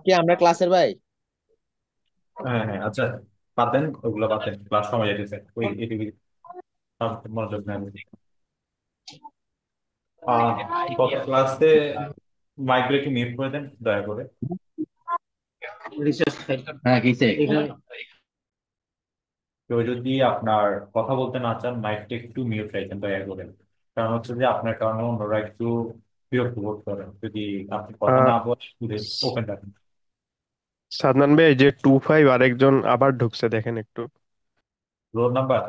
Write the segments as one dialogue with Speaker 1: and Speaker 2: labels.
Speaker 1: কি আমরা ক্লাসের ভাই?
Speaker 2: হ্যাঁ হ্যাঁ, আচ্ছা। বাদ দেন ওগুলো, বাদ দেন, ক্লাস সময় যেতেছে ওই এদিকে। মনোযোগ নেন। আহ গত ক্লাসে মাইকগুলো একটু মিউট করে দেন দয়া করে।
Speaker 1: হ্যাঁ কিসে?
Speaker 2: কেউ যদি আপনার কথা বলতে না চান, মাইকটা একটু মিউট রাখেন দয়া করে। কারণ হচ্ছে যে আপনার কারণে অন্যরা একটু বিরক্ত বোধ করেন যদি আপনি কথা
Speaker 3: আহ
Speaker 2: না বলে ওপেন রাখেন।
Speaker 3: সাদমান ভাই, এই যে 25 আরেকজন আবার ঢুকছে, দেখেন একটু।
Speaker 2: Roll number?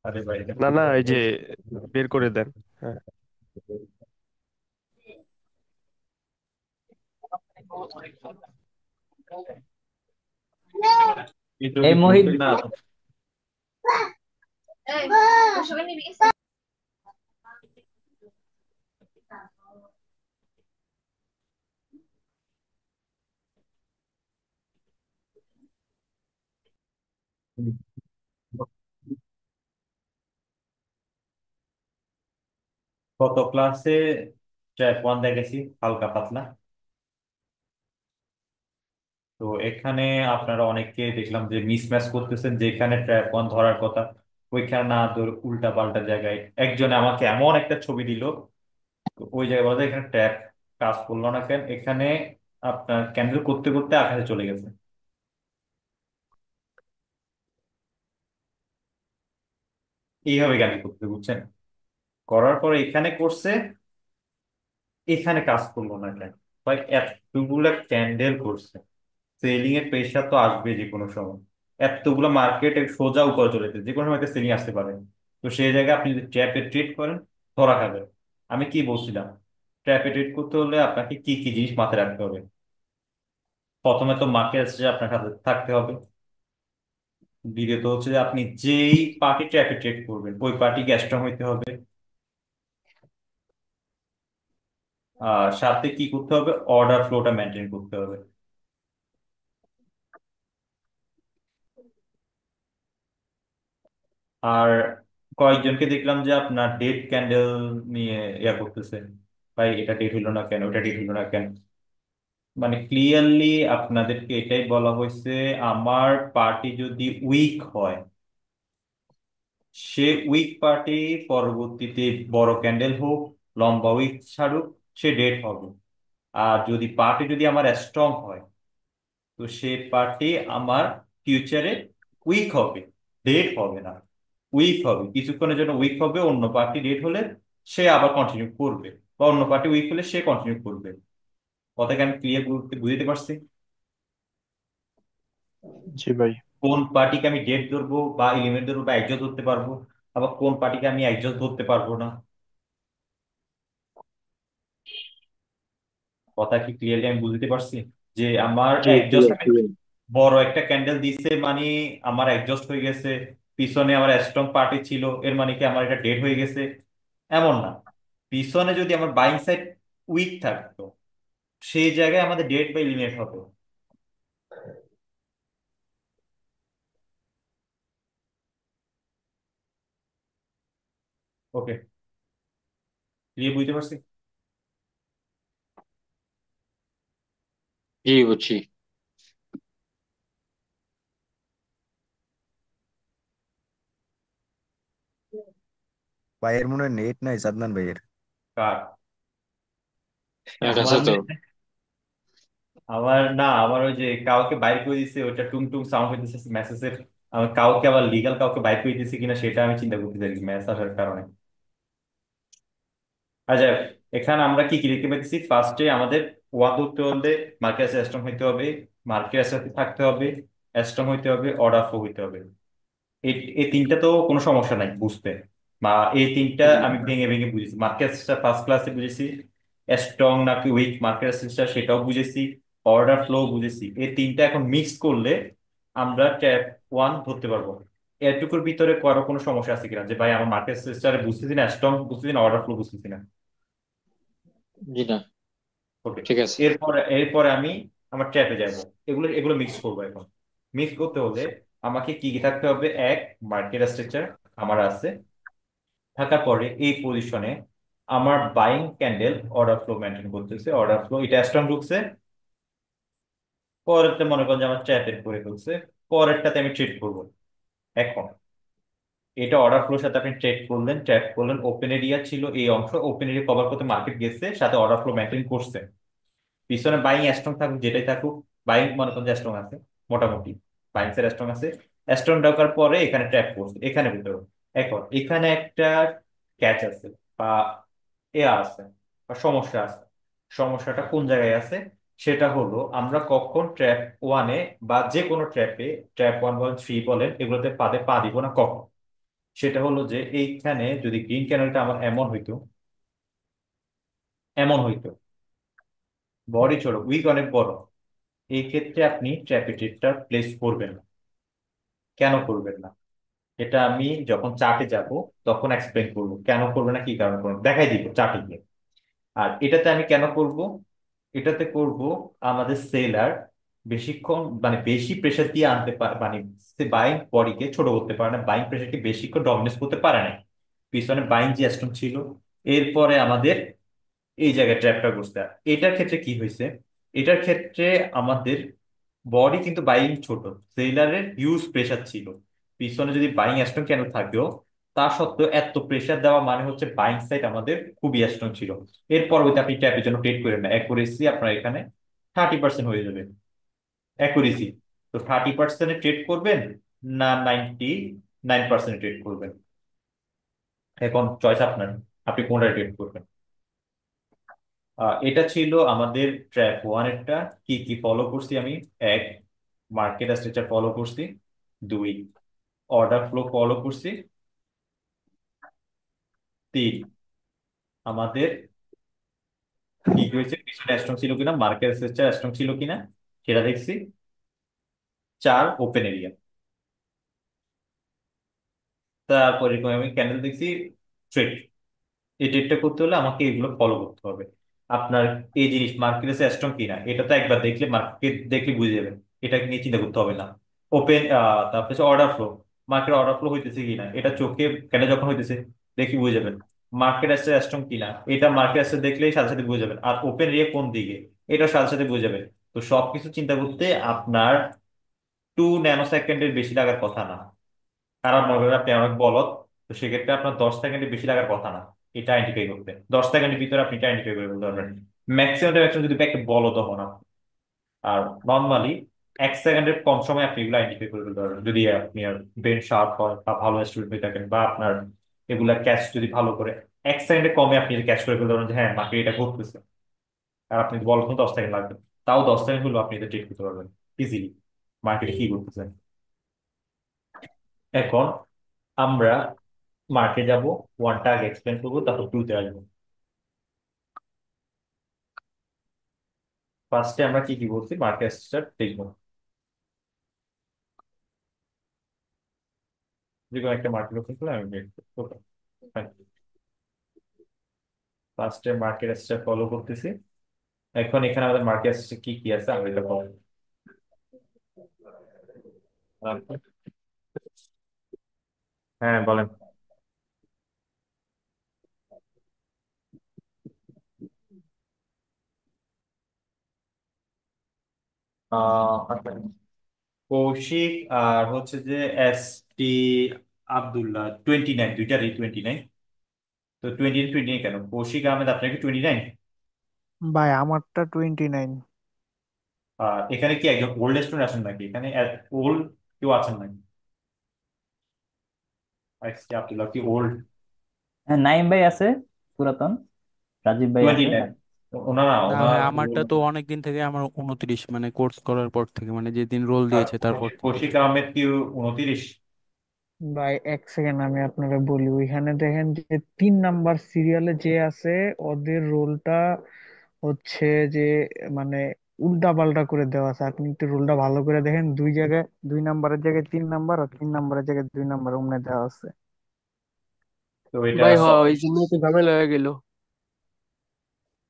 Speaker 2: আরে ভাই, এটা
Speaker 3: না
Speaker 2: কি
Speaker 3: না,
Speaker 2: করে?
Speaker 3: এই যে বের করে দেন। হ্যাঁ।
Speaker 2: এটা
Speaker 1: এই
Speaker 2: যদি
Speaker 1: মহিত
Speaker 2: ঢুকে না। গত ক্লাসে ট্র্যাক ওয়ান দেখেছি, হালকা পাতলা। তো এখানে আপনারা অনেককে দেখলাম যে মিসম্যাচ করতেছেন, যেখানে ট্র্যাক ওয়ান ধরার কথা ওইখানে না ধরে উল্টা পাল্টা জায়গায় একজনে আমাকে এমন একটা ছবি দিল। তো ওই জায়গায় বলতে এখানে ট্র্যাক কাজ করলো না কেন, এখানে আপনার ক্যান্ডেল করতে করতে আকাশে চলে গেছে। এইভাবে ক্যান্ডেল করতে, বুঝছেন? করার পরে এখানে করছে, এখানে কাজ করলো না কেন? ভাই এতগুলা ক্যান্ডেল করছে, সেলিং এর প্রেশার তো আসবে যে কোনো সময়। এতগুলো মার্কেটে সোজা উপরে চলে যেতে যে কোনো সময় সেলিং আসতে পারে। তো সেই জায়গায় আপনি যদি ট্র্যাপে ট্রেড করেন, ধরা খাবেন। আমি কি বলছিলাম? ট্র্যাপে ট্রেড করতে হলে আপনাকে কি কি জিনিস মাথায় রাখতে হবে? প্রথমে তো মার্কেট আপনার হাতে থাকতে হবে। দ্বিতীয়ত হচ্ছে যে আপনি যেই পার্টি ট্র্যাপে ট্রেড করবেন ওই পার্টিকে স্ট্রং হইতে হবে। আর সাথে কি করতে হবে? অর্ডার ফ্লোটা মেনটেন করতে হবে। আর কয়েকজনকে দেখলাম যে আপনার ডেট ক্যান্ডেল নিয়ে ইয়া করতেছে। ভাই এটা ডেট হইলো না কেন, ওটা ডেট হইলো না কেন? মানে ক্লিয়ারলি আপনাদেরকে এটাই বলা হয়েছে, আমার পার্টি যদি উইক হয়, সে উইক পার্টি পরবর্তীতে বড় ক্যান্ডেল হোক, লম্বা উইক ছাড়ুক, সে ডেট হবে। আর যদি পার্টি যদি আমার স্ট্রং হয়, তো সে পার্টি আমার ফিউচারে উইক হবে, ডেট হবে না। উইক হবে, কিছুক্ষণের জন্য উইক হবে, অন্য পার্টি ডেট হলে সে আবার কন্টিনিউ করবে, বা অন্য পার্টি উইক হলে সে কন্টিনিউ করবে। কথাকে আমি ক্লিয়ার বুঝতে পারছি?
Speaker 3: জি ভাই।
Speaker 2: কোন পার্টিকে আমি ডেট ধরবো বা এলিমেন্ট ধরবো বা একজস্ট ধরতে পারবো, আবার কোন পার্টিকে আমি একজস্ট ধরতে পারবো না। কথা কি ক্লিয়ারলি আমি বুঝতে পারছি? যে আমার
Speaker 1: জি
Speaker 2: একজস্ট,
Speaker 1: ক্লিয়ার ক্লিয়ার।
Speaker 2: বড় একটা ক্যান্ডেল দিছে মানে আমার একজস্ট হয়ে গেছে, পিছনে আমার স্ট্রং পার্টি ছিল এর মানে কি আমার এটা ডেড হয়ে গেছে? এমন না। পিছনে যদি আমার বাইং সাইড উইক থাকতো, সেই জায়গায় আমাদের ডেড বাই লিমিট হতো। ওকে, ক্লিয়ার বুঝতে পারছি?
Speaker 1: জি বুঝছি।
Speaker 4: ভাইয়ের মনে হয় নেট নাই, সাদমান ভাইয়ের।
Speaker 2: কার?
Speaker 1: এটা আছে
Speaker 2: আমার
Speaker 1: তো।
Speaker 2: আমার না, আমার ওই যে কাউকে বাইর করে দিছে ওটা টুং টুং সাউন্ড হইতেছে মেসেজের। আমার কাউকে আবার লিগাল কাউকে বাইর করে দিছে কিনা সেটা আমি চিন্তা করতে চাই মেসেজ আসার কারণে। আচ্ছা, এখানে আমরা কি কি দেখতে পাচ্ছি? ফার্স্টে আমাদের ওয়ান ধরতে হলে মার্কেট স্ট্রং হইতে হবে, মার্কেট সাথে থাকতে হবে, স্ট্রং হইতে হবে, অর্ডার ফ্লো হইতে হবে। এই এই তিনটা তো কোনো সমস্যা নাই বুঝতে। বা এই তিনটা আমি ভেঙে ভেঙে বুঝেছি, মার্কেট ফার্স্ট ক্লাসে বুঝেছি। স্ট্রং নাকি উইক মার্কেট সেটাও বুঝেছি। অর্ডার ফ্লো বুঝেছি। এই তিনটা এখন মিক্স করলে আমরা ট্যাপ ওয়ান ধরতে পারবো। এটুকুর ভিতরে কারো কোনো সমস্যা আছে কিনা, যে ভাই আমার মার্কেট স্ট্রাকচারে বুঝতেছি না, স্ট্রং বুঝতেছি না, অর্ডার ফ্লো বুঝতেছি না?
Speaker 1: জি না।
Speaker 2: ওকে।
Speaker 1: ঠিক আছে।
Speaker 2: এরপরে এরপরে আমি আমার ট্র্যাপে যাব। এগুলো এগুলো মিক্স করবো এখন। মিক্স করতে হলে আমাকে কি কি থাকতে হবে? এক, মার্কেট স্ট্রাকচার আমার আছে। থাকার পরে এই পজিশনে আমার buying candle order flow maintain করতেছে, অর্ডার ফ্লো এটা স্ট্রং ঢুকছে, পরেরটা মনে করেন যে আমার ট্র্যাপের করে ফেলছে, পরেরটাতে আমি ট্রেড করবো। এখন এটা অর্ডার ফ্লোর সাথে আপনি ট্রেড করলেন, ট্র্যাপ করলেন, ওপেন এরিয়া ছিল এই অংশ, ওপেন এরিয়া কভার করতে মার্কেট গেছে, সাথে অর্ডার ফ্লো মেনটেন করছে। পিছনে বাইং স্ট্রং থাকুক যেটাই থাকুক, বাইং মনে করেন যে স্ট্রং আছে, মোটামুটি বাইং এর স্ট্রং আছে। স্ট্রং ঢোকার পরে এখানে ট্র্যাপ করছে এখানে ভিতরে। এখন এখানে একটা ক্যাচ আছে বা আছে বা সমস্যা আছে। সমস্যাটা কোন জায়গায় আছে? সেটা হলো আমরা কখন ট্র্যাপ ওয়ানে বা যে কোনো ট্র্যাপে, ট্র্যাপ ওয়ান বলেন থ্রি বলেন, এগুলোতে পাদে পা দিব না কখন? সেটা হলো যে এইখানে যদি গ্রিন ক্যানেলটা আমার এমন হইতো, এমন হইতো, বড়ি ছোট, উইক অনেক বড়, এই ক্ষেত্রে আপনি ট্র্যাপে ট্রেডটা প্লেস করবেন না। কেন করবেন না? এটা আমি যখন চার্টে যাব তখন এক্সপ্লেন করবো কেন করবে না, কি কারণে করবো দেখাই দিব চার্টে গিয়ে। আর এটাতে আমি কেন করব? এটাতে করব আমাদের সেলার বেশিক্ষণ মানে বেশি প্রেসার দিয়ে আনতে পারে, মানে বাইং বডিকে ছোট করতে পারে না, বাইং প্রেসারকে বেশিক্ষণ ডমিনেট করতে পারে না। পিছনে বাইং যে স্ট্রং ছিল, এরপরে আমাদের এই জায়গায় ট্র্যাপটা করছে। এটার ক্ষেত্রে কি হয়েছে? এটার ক্ষেত্রে আমাদের বডি কিন্তু বাইং ছোট, সেলারের হিউজ প্রেসার ছিল। পিছনে যদি বাইং স্ট্রং কেন থাকবেও, তা সত্ত্বেও এত প্রেসার দেওয়া মানে হচ্ছে বাইং সাইড আমাদের খুবই স্ট্রং ছিল। এর পরবর্তী আপনি ট্যাপের জন্য ট্রেড করেন না, অ্যাকুরেসি আপনার এখানে 30% হয়ে যাবে অ্যাকুরেসি। তো 30% ট্রেড করবেন না 99% ট্রেড করবেন? এখন চয়েস আপনার, আপনি কোনটা ট্রেড করবেন। এটা ছিল আমাদের ট্র্যাক ওয়ানেরটা। কি কি ফলো করছি আমি? এক, মার্কেট স্ট্রাকচার ফলো করছি। দুই, অর্ডার ফ্লো ফলো করছি। তিন, আমাদের কি কি হয়েছে, পিছনে স্ট্রং ছিল কিনা, মার্কেট স্ট্রাকচার স্ট্রং ছিল কিনা সেটা দেখছি। চার, ওপেন এরিয়া। তারপর এরকম আমি ক্যান্ডেল দেখছি, ট্রেড। এই ট্রেডটা করতে হলে আমাকে এগুলো ফলো করতে হবে। আপনার এই জিনিস মার্কেটে স্ট্রং কিনা এটা তো একবার দেখলে, মার্কেট দেখলে বুঝে যাবেন, এটা নিয়ে চিন্তা করতে হবে না। ওপেন, তারপর order flow, market order flow হইতেছে কিনা এটা চোখে কেন যখন হইতেছে দেখি বুঝে যাবেন। মার্কেট আসছে স্ট্রং কিনা এটা মার্কেট আসছে দেখলেই সাথে সাথে বুঝে যাবেন। আর ওপেন রিয়ে কোন দিকে এটা সাথে সাথে বুঝে যাবেন। তো সবকিছু চিন্তা করতে আপনার 2 ন্যানো সেকেন্ডের বেশি লাগার কথা না। খারাপ মনে করেন আপনি অনেক বলদ, তো সেক্ষেত্রে আপনার 10 সেকেন্ডের বেশি লাগার কথা না এটা আইডেন্টিফাই করতে। 10 সেকেন্ডের ভিতরে আপনি এটা আইডেন্টিফাই করে বলতে পারবেন ম্যাক্সিমাম টাইম যদি একটা বলদ হন আপনি। আর নর্মালি 1 সেকেন্ডের কম সময় আপনি এগুলো আইডেন্টিফাই করে ফেলতে পারবেন যদি আপনি ব্রেন শার্প হয় বা ভালো স্টুডেন্ট হয়ে থাকেন, বা আপনার এগুলা ক্যাচ যদি ভালো করে 1 সেকেন্ডে কমে আপনি ক্যাচ করে ফেলতে পারবেন যে হ্যাঁ মার্কেট এটা করতেছে। আর আপনি বলবেন 10 সেকেন্ড লাগবে, তাও 10 সেকেন্ড হলেও আপনি এটা ট্রেড করতে পারবেন ইজিলি মার্কেটে কি করতেছে। এখন আমরা মার্কে যাব, ওয়ানটা আগে এক্সপ্লেন করবো তারপর টুতে আসবো। ফার্স্টে আমরা কি কি বলছি মার্কেট স্টার্ট দেখবো, যে কোনো একটা মার্কেট ওপেন করলে আমি দেখবো। ফার্স্টে মার্কেট স্টার্ট ফলো করতেছি। এখন এখানে আমাদের মার্কেট স্টার্ট কি কি আছে আমরা এটা বলবো। হ্যাঁ বলেন। আচ্ছা, কৌশিক আর হচ্ছে যে এস টি আব্দুল্লাহ 29, দুইটারই 29। তো 29 কেন? কৌশিক আহমেদ আপনার কি 29?
Speaker 5: ভাই আমারটা 29।
Speaker 2: আর এখানে কি একজন ওল্ড স্টুডেন্ট আছেন নাকি এখানে? ওল্ড কেউ আছেন নাকি? এস টি আব্দুল্লাহ কি ওল্ড?
Speaker 6: হ্যাঁ, নাইম ভাই আছে পুরাতন, রাজীব ভাই আছে।
Speaker 2: 29। ওনারা
Speaker 7: না ভাই,
Speaker 2: ওনার
Speaker 7: আমারটা তো অনেক দিন থেকে, আমার 29, মানে কোর্স করার পর থেকে, মানে যেদিন রোল
Speaker 2: আর
Speaker 7: দিয়েছে তারপর থেকে।
Speaker 2: কৌশিক আহমেদ কি 29?
Speaker 5: ভাই এক সেকেন্ড আমি আপনাকে বলি, ওইখানে দেখেন যে 3 নাম্বার সিরিয়ালে যে আছে ওদের রোলটা হচ্ছে যে মানে উল্টা পাল্টা করে দেওয়া আছে। আপনি একটু রোলটা ভালো করে দেখেন, দুই জায়গায় 2 নাম্বারের জায়গায় 3 নাম্বার আর 3 নাম্বারের জায়গায় 2 নাম্বার অমনে দেওয়া আছে।
Speaker 2: তো এটা
Speaker 3: ভাই এই জন্য তো ঝামেলা হয়ে গেল।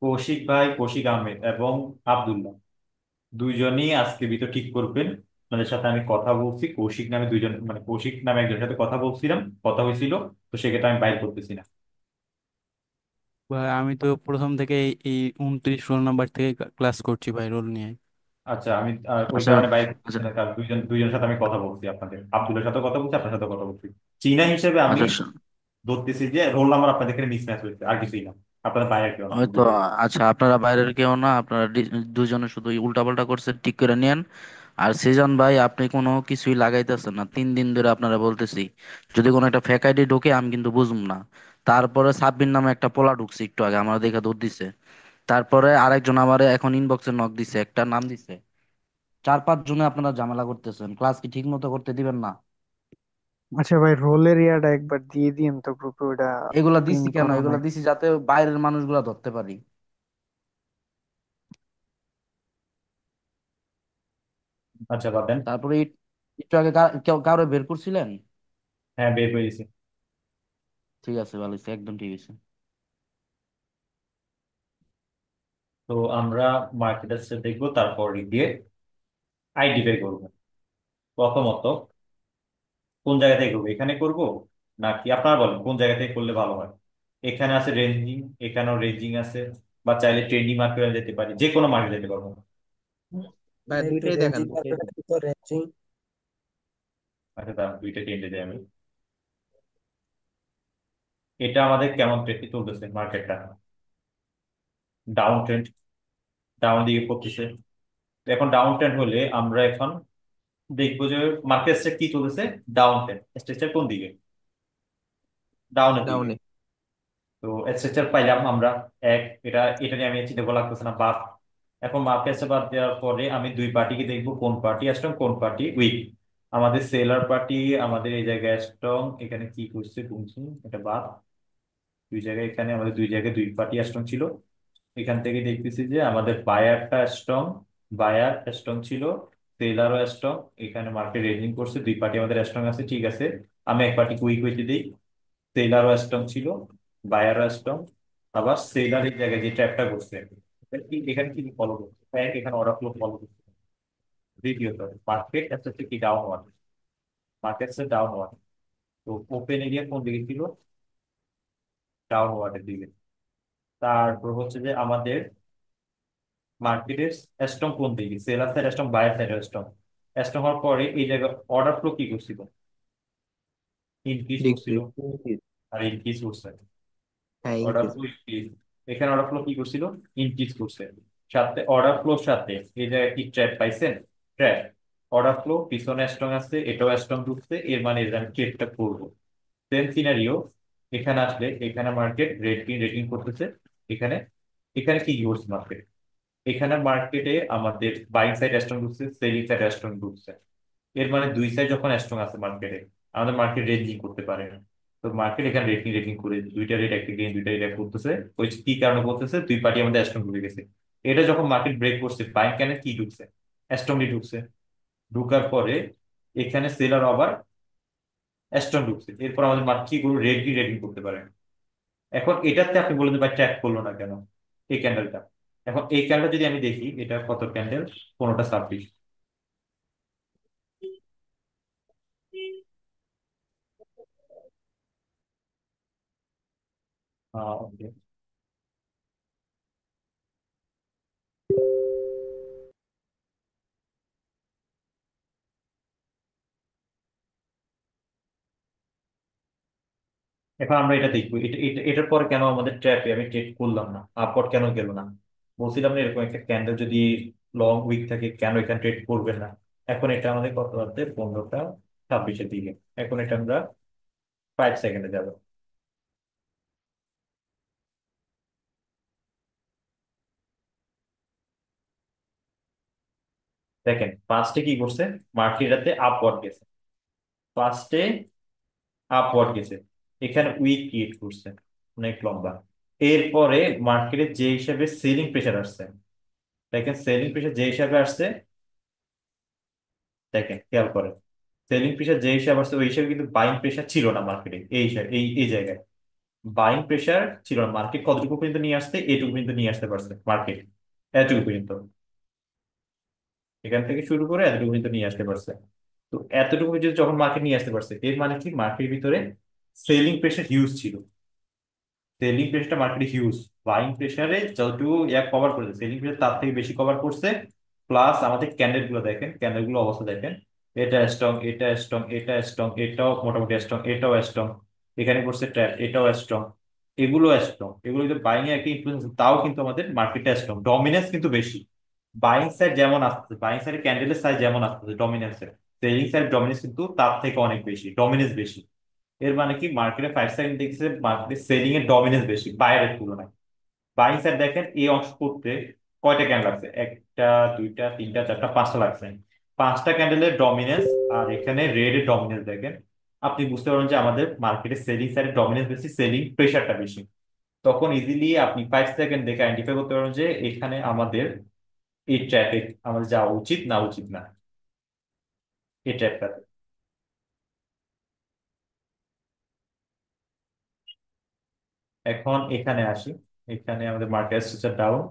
Speaker 2: কৌশিক ভাই, কৌশিক আহমেদ এবং আব্দুল্লাহ দুইজনই আজকে ভিতর ঠিক করবেন। আমাদের সাথে আমি কথা বলছি, কৌশিক নামে দুইজন, মানে কৌশিক নামে একজনের সাথে কথা বলছিলাম, কথা হয়েছিল, তো সেক্ষেত্রে আমি বাইর করতেছি না।
Speaker 7: ভাই আমি তো প্রথম থেকে এই 29 রোল নাম্বার থেকে ক্লাস করছি ভাই রোল নিয়ে।
Speaker 2: আচ্ছা, আমি ওই
Speaker 1: আচ্ছা
Speaker 2: কারণে বাইরে
Speaker 1: আচ্ছা
Speaker 2: দুইজনের সাথে আমি কথা বলছি, আপনাদের আব্দুলের সাথে কথা বলছি, আপনার সাথে কথা বলছি। চীনা হিসেবে আমি
Speaker 1: আচ্ছা
Speaker 2: ধরতেছি যে রোল নাম্বার আপনাদের এখানে মিসম্যাচ হয়েছে, আর কিছুই না। আপনাদের বাইরে কেউ না।
Speaker 1: ওই তো। আচ্ছা, আপনারা বাইরের কেউ না, আপনারা দুজনে শুধু উল্টাপাল্টা করছে, ঠিক করে নিয়েন। আর সেজন ভাই, আপনি কোনো কিছুই লাগাইতেছেন না, 3 দিন ধরে আপনারা বলতেছি। যদি কোনো একটা ফেক আইডি ঢোকে আমি কিন্তু বুঝুম না। তারপরে সাব্বির নামে একটা পোলা ঢুকছে একটু আগে, আমার দেখে দৌড় দিছে। তারপরে আরেকজন আমারে এখন ইনবক্সে নক দিছে, একটা নাম দিছে। 4-5 জনে আপনারা ঝামেলা করতেছেন, ক্লাস কি ঠিক মতো করতে দিবেন না?
Speaker 5: আচ্ছা ভাই, রোলের ইয়াটা একবার দিয়ে দিন তো গ্রুপে, ওটা
Speaker 1: এগুলা
Speaker 5: পিন
Speaker 1: দিছি কেন?
Speaker 5: করা
Speaker 1: এগুলা
Speaker 5: নাই।
Speaker 1: দিছি যাতে বাইরের মানুষগুলা ধরতে পারি।
Speaker 2: আচ্ছা, বাদ দেন।
Speaker 1: তারপরে একটু আগে কাউরে বের করছিলেন?
Speaker 2: হ্যাঁ, বের হয়ে গেছে।
Speaker 1: ঠিক আছে, ভালো হয়েছে, একদম ঠিক আছে।
Speaker 2: তো আমরা মার্কেটার্স দেখবো, তারপর দিয়ে আইডি বের করবো। প্রথমত কোন জায়গা থেকে করবো, এখানে করব নাকি আপনারা বলেন কোন জায়গা থেকে করলে ভালো হয়? এখানে আছে রেঞ্জিং, এখানেও রেঞ্জিং আছে, বা চাইলে ট্রেন্ডিং মার্কেটে যেতে পারি, যে কোনো মার্কেট যেতে পারবো।
Speaker 1: ভাই
Speaker 4: একটু
Speaker 1: দুইটাই দেখান,
Speaker 4: রেঞ্জিং
Speaker 1: দুইটাই
Speaker 4: মার্কেট
Speaker 1: দেখান।
Speaker 4: তো রেঞ্জিং।
Speaker 2: আচ্ছা, তার দুইটা ট্রেন্ডে যাই আমি। এটা আমাদের কেমন ট্রেন্ড চলতেছে মার্কেটটা? ডাউন ট্রেন্ড, ডাউন দিকে পড়তেছে। তো এখন ডাউন ট্রেন্ড হলে আমরা এখন দেখবো যে মার্কেট কি চলতেছে। ডাউন ট্রেন্ড স্ট্রাকচার কোন দিকে? ডাউনের দিকে।
Speaker 1: ডাউনে।
Speaker 2: তো স্ট্রাকচার পাইলাম আমরা এক। এটা এটা নিয়ে আমি চিন্তা করা লাগতেছে না, বাদ। এখন মার্কেটে বাদ দেওয়ার পরে আমি দুই পার্টিকে দেখবো, কোন পার্টি স্ট্রং কোন পার্টি উইক। আমাদের সেলার পার্টি আমাদের এই জায়গায় স্ট্রং, এখানে কি করছে বুঝছি, এটা বাদ। দুই জায়গায়, এখানে আমাদের দুই জায়গায় দুই পার্টি স্ট্রং ছিল। এখান থেকে দেখতেছি যে আমাদের বায়ারটা স্ট্রং, বায়ার স্ট্রং ছিল, সেলারও স্ট্রং। এখানে মার্কেট রেঞ্জিং করছে, দুই পার্টি আমাদের স্ট্রং আছে, ঠিক আছে। আমি এক পার্টি উইক হইতে দিই। সেলারও স্ট্রং ছিল, বায়ারও স্ট্রং। আবার সেলার এই জায়গায় যে ট্র্যাপটা করছে, এখানে কি ফলো করছে, এখানে অর্ডার ফ্লো ফলো করছে। দ্বিতীয়ত মার্কেট হচ্ছে কি down one, market down one. তো ওপেন এরিয়া কোন দিকে ছিল? ডাউন ওয়ানের দিকে। তারপর হচ্ছে যে আমাদের মার্কেটের স্ট্রং কোন দিকে, seller side strong, buyer side strong. Strong হওয়ার পরে এই জায়গায় অর্ডার ফ্লো কি করছিল? ইনক্রিজ করছিল,
Speaker 1: ডিক্রিজ।
Speaker 2: আর ইনক্রিজ করছে।
Speaker 1: হ্যাঁ,
Speaker 2: অর্ডার
Speaker 1: ইনক্রিজ।
Speaker 2: ফ্লো ইনক্রিজ, এখানে অর্ডার ফ্লো কি করছিল? ইনক্রিজ করছে। সাথে অর্ডার ফ্লোর সাথে এই জায়গায় কি ট্র্যাপ পাইছেন? ট্র্যাপ। অর্ডার ফ্লো পিছনে স্ট্রং আছে, এটাও স্ট্রং ঢুকছে, এর মানে এর আমি ট্রেডটা করবো। সেম সিনারিও এখানে আসলে, এখানে মার্কেট রেটিং রেটিং করতেছে। এখানে এখানে কি করছে মার্কেট? এখানে মার্কেটে আমাদের বাইং সাইড স্ট্রং ঢুকছে, সেলিং সাইড স্ট্রং ঢুকছে। এর মানে দুই সাইড যখন স্ট্রং আছে মার্কেটে, আমাদের মার্কেট রেঞ্জিং করতে পারে না। তো মার্কেট এখানে রেটিং রেটিং করে দুইটা রেট একটা গেইন, দুইটা রেট করতেছে। ওই কি কারণে করতেছে? দুই পার্টি আমাদের স্ট্রং ঢুকে গেছে। এটা যখন মার্কেট ব্রেক করছে, বাইং কেন কি ঢুকছে? স্ট্রংলি ঢুকছে। ঢুকার পরে এখানে সেলার আবার স্ট্রং ঢুকছে, এরপর আমাদের মার্কেট কি করবে? রেড রেটিং করতে পারে। এখন এটাতে আপনি বলে দেন ভাই ট্র্যাক করলো না কেন এই ক্যান্ডেলটা? এখন এই ক্যান্ডেল যদি আমি দেখি, এটা কত ক্যান্ডেল? 15টা 26। ওকে। এখন আমরা এটা দেখবো, এটার পর কেন আমাদের ট্র্যাপে আমি ট্রেড করলাম না, আপওয়ার্ড কেন গেল না? বলছিলাম না এরকম একটা ক্যান্ডেল যদি লং উইক থাকে কেন এখানে ট্রেড করবেন না। এখন এটা আমাদের কত হচ্ছে? 15টা 26-এর দিকে। এখন এটা আমরা 5 সেকেন্ডে যাবো। দেখেন ফার্স্টে কি করছে, মার্কেট এটাতে আপওয়ার্ড গেছে। ফার্স্টে আপওয়ার্ড গেছে, এখানে উইক ক্রিয়েট করছে অনেক লম্বা। এরপরে মার্কেটে যে হিসাবে সেলিং প্রেশার আসছে, দেখেন সেলিং প্রেশার যে হিসাবে আসছে, দেখেন খেয়াল করেন সেলিং প্রেশার যে হিসাবে আসছে ওই হিসাবে কিন্তু বাইং প্রেশার ছিল না মার্কেটে। এই হিসাবে এই জায়গায় বাইং প্রেশার ছিল না। মার্কেট কতটুকু পর্যন্ত নিয়ে আসতে? এটুকু পর্যন্ত নিয়ে আসতে পারছে মার্কেট, এতটুকু পর্যন্ত। এখান থেকে শুরু করে এতটুকু পর্যন্ত নিয়ে আসতে পারছে। তো এতটুকু পর্যন্ত যখন মার্কেট নিয়ে আসতে পারছে, এর মানে কি মার্কেটের ভিতরে সেলিং প্রেশার হিউজ ছিল। সেলিং প্রেসারটা মার্কেটে হিউজ, বাইং প্রেসারে যতটুকু কভার করেছে সেলিং প্রেসার তার থেকে বেশি কভার করছে। প্লাস আমাদের ক্যান্ডেল গুলো দেখেন, ক্যান্ডেল গুলো অবস্থা দেখেন, এটা স্ট্রং, এটা স্ট্রং, এটা স্ট্রং, এটাও মোটামুটি স্ট্রং, এটাও স্ট্রং, এখানে করছে ট্র্যাপ, এটাও স্ট্রং, এগুলো স্ট্রং, এগুলো কিন্তু বাইং এ একটা ইনফ্লুয়েন্স, তাও কিন্তু আমাদের মার্কেটে স্ট্রং, ডমিনেন্স কিন্তু বেশি। বাইং সাইড যেমন আসতেছে, বাইং সাইডে ক্যান্ডেলের সাইজ যেমন আসতেছে ডমিনেন্সের, সেলিং সাইড ডমিনেন্স কিন্তু তার থেকে অনেক বেশি, ডমিনেন্স বেশি। এর মানে কি মার্কেটে 5 সেকেন্ড দেখছে মার্কেটে সেলিং এর ডমিনেন্স বেশি বাইরের তুলনায়। বাইং সাইড দেখেন এই অংশ করতে কয়টা ক্যান্ডেল লাগছে, একটা, দুইটা, তিনটা, চারটা, পাঁচটা লাগছে। পাঁচটা ক্যান্ডেলের ডমিনেন্স আর এখানে রেড এর ডমিনেন্স দেখেন, আপনি বুঝতে পারবেন যে আমাদের মার্কেটে সেলিং সাইডের ডমিনেন্স বেশি, সেলিং প্রেশারটা বেশি। তখন ইজিলি আপনি 5 সেকেন্ড দেখে আইডেন্টিফাই করতে পারবেন যে এখানে আমাদের এই ট্র্যাফিক আমাদের যাওয়া উচিত না উচিত না, এই ট্র্যাপটাতে। এখন এখানে আসি, এখানে আমাদের মার্কেট স্ট্রাকচার ডাউন,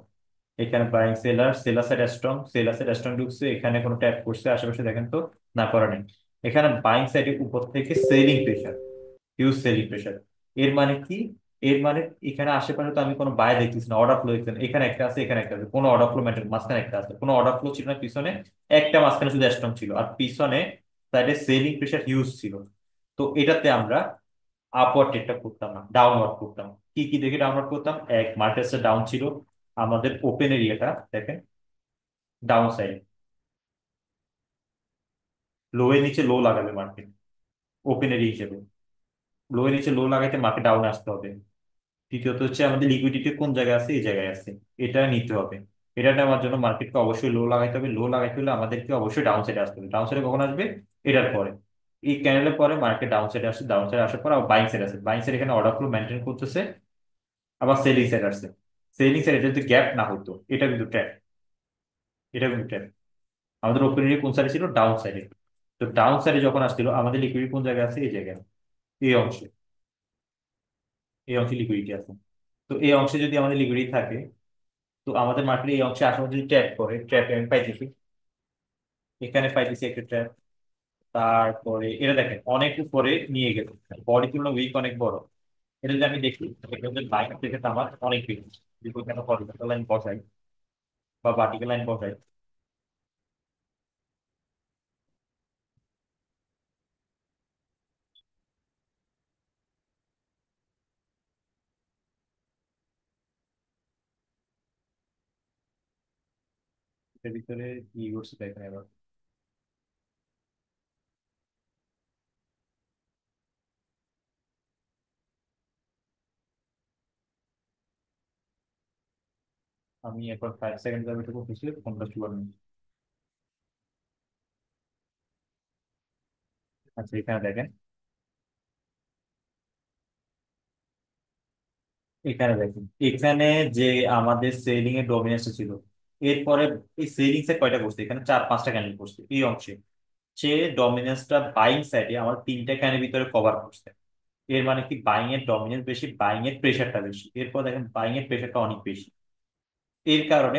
Speaker 2: এখানে buying seller, seller side strong, seller side strong ঢুকছে, এখানে কোনো ট্যাপ করছে আশেপাশে দেখেন তো, না করা নেই। এখানে বাইং সাইডের উপর থেকে selling pressure, huge selling pressure. এর মানে কি, এর মানে এখানে আশেপাশে তো আমি কোনো বাই দেখতেছি না, অর্ডার ফ্লো দেখতেছি না, এখানে একটা আছে, এখানে একটা আছে, কোনো অর্ডার ফ্লো মেটার, মাঝখানে একটা আছে, কোনো অর্ডার ফ্লো ছিল না পিছনে, একটা মাঝখানে শুধু স্ট্রং ছিল, আর পিছনে সাইডে সেলিং প্রেশার হিউজ ছিল। তো এটাতে আমরা আপওয়ার্ড ট্রেডটা করতাম না, ডাউনওয়ার্ড করতাম। কি কি দেখে ডাউনওয়ার্ড করতাম, এক, মার্কেটটা ডাউন ছিল, আমাদের ওপেন এরিয়াটা দেখেন ডাউন সাইড, লো এর নিচে লো লাগাবে মার্কেট ওপেন এরিয়া হিসেবে, লো এর নিচে লো লাগাইতে মার্কেট ডাউনে আসতে হবে। তৃতীয়ত হচ্ছে আমাদের লিকুইডিটি কোন জায়গায় আছে, এই জায়গায় আছে, এটা নিতে হবে। এটা নেওয়ার জন্য মার্কেটকে অবশ্যই লো লাগাইতে হবে, লো লাগাইতে হলে আমাদেরকে অবশ্যই ডাউন সাইডে আসতে হবে। ডাউন সাইডে কখন আসবে, এটার পরে, এই ক্যানেলের পরে মার্কেট ডাউন সাইডে আসছে, ডাউন সাইডে আসার পর আবার বাইং সাইড আছে, বাইং সাইড এখানে অর্ডার ফ্লো মেনটেন করতেছে, আবার সেলিং সাইড আসছে, সেলিং সাইড এটা যদি গ্যাপ না হতো, এটা কিন্তু ট্র্যাপ, এটা কিন্তু ট্র্যাপ। আমাদের ওপেন এরিয়া কোন সাইডে ছিল, ডাউন সাইডে। তো ডাউন সাইডে যখন আসছিল আমাদের লিকুইডিটি কোন জায়গায় আছে, এই জায়গায়, এই অংশে, এই অংশে লিকুইডিটি আছে। তো এই অংশে যদি আমাদের লিকুইডিটি থাকে, তো আমাদের মার্কেটে এই অংশে আসামে যদি ট্র্যাপ করে, ট্র্যাপে আমি পাইতেছি, এখানে পাইতেছি একটা ট্র্যাপ। তারপরে এটা দেখেন অনেক উপরে নিয়ে গেছে, বডি তুলনা উইক অনেক বড়। এটা যদি আমি দেখি, এটা হচ্ছে লাইন থেকে আমার অনেক বেশি, যদি এখানে হরিজন্টাল লাইন বসাই বা ভার্টিক্যাল লাইন বসাই, এটার ভিতরে কি করছে দেখেন এবার। আমি এখন 5 সেকেন্ড আমি এটা করতেছি, ফোনটা চুয়ার নেই। আচ্ছা এখানে দেখেন, এখানে দেখেন, এখানে যে আমাদের সেলিং এর ডমিনেন্স ছিল, এরপরে এই সেলিংস এর কয়টা করছে, এখানে চার পাঁচটা ক্যান্ডেল করছে এই অংশে, সে ডমিনেন্সটা বাইং সাইডে আমার তিনটা ক্যানের ভিতরে কভার করছে। এর মানে কি বাইং এর ডমিনেন্স বেশি, বাইং এর প্রেশারটা বেশি, এরপর দেখেন বাইং এর প্রেশারটা অনেক বেশি। এর কারণে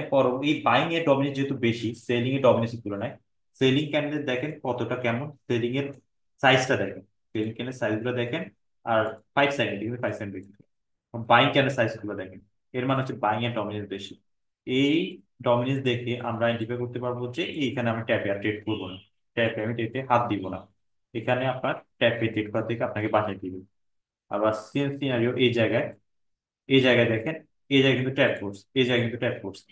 Speaker 2: এই বাইং এর ডমিনেন্স যেহেতু বেশি সেলিং এর ডমিনেন্সের তুলনায়, সেলিং ক্যান্ডেল দেখেন কতটা কেমন, সেলিং এর সাইজটা দেখেন, সেলিং ক্যান্ডেল সাইজ গুলো দেখেন। আর 5 second, 5 second buying candle size গুলো দেখেন, এর মানে হচ্ছে বাইং এর ডমিনেন্স বেশি। এই ডমিনেন্স দেখে আমরা আইডেন্টিফাই করতে পারবো যে এইখানে আমি ট্যাপে আর ট্রেড করবো না, ট্যাপে আমি ট্রেডে হাত দিব না, এখানে আপনার ট্যাপে ট্রেড করা থেকে আপনাকে বাঁচাই দিবে। আবার সেম সিনারিও এই জায়গায়, এই জায়গায় দেখেন, এই জায়গায় কিন্তু ট্যাপ করছে, এই জায়গায় কিন্তু ট্যাপ করছে,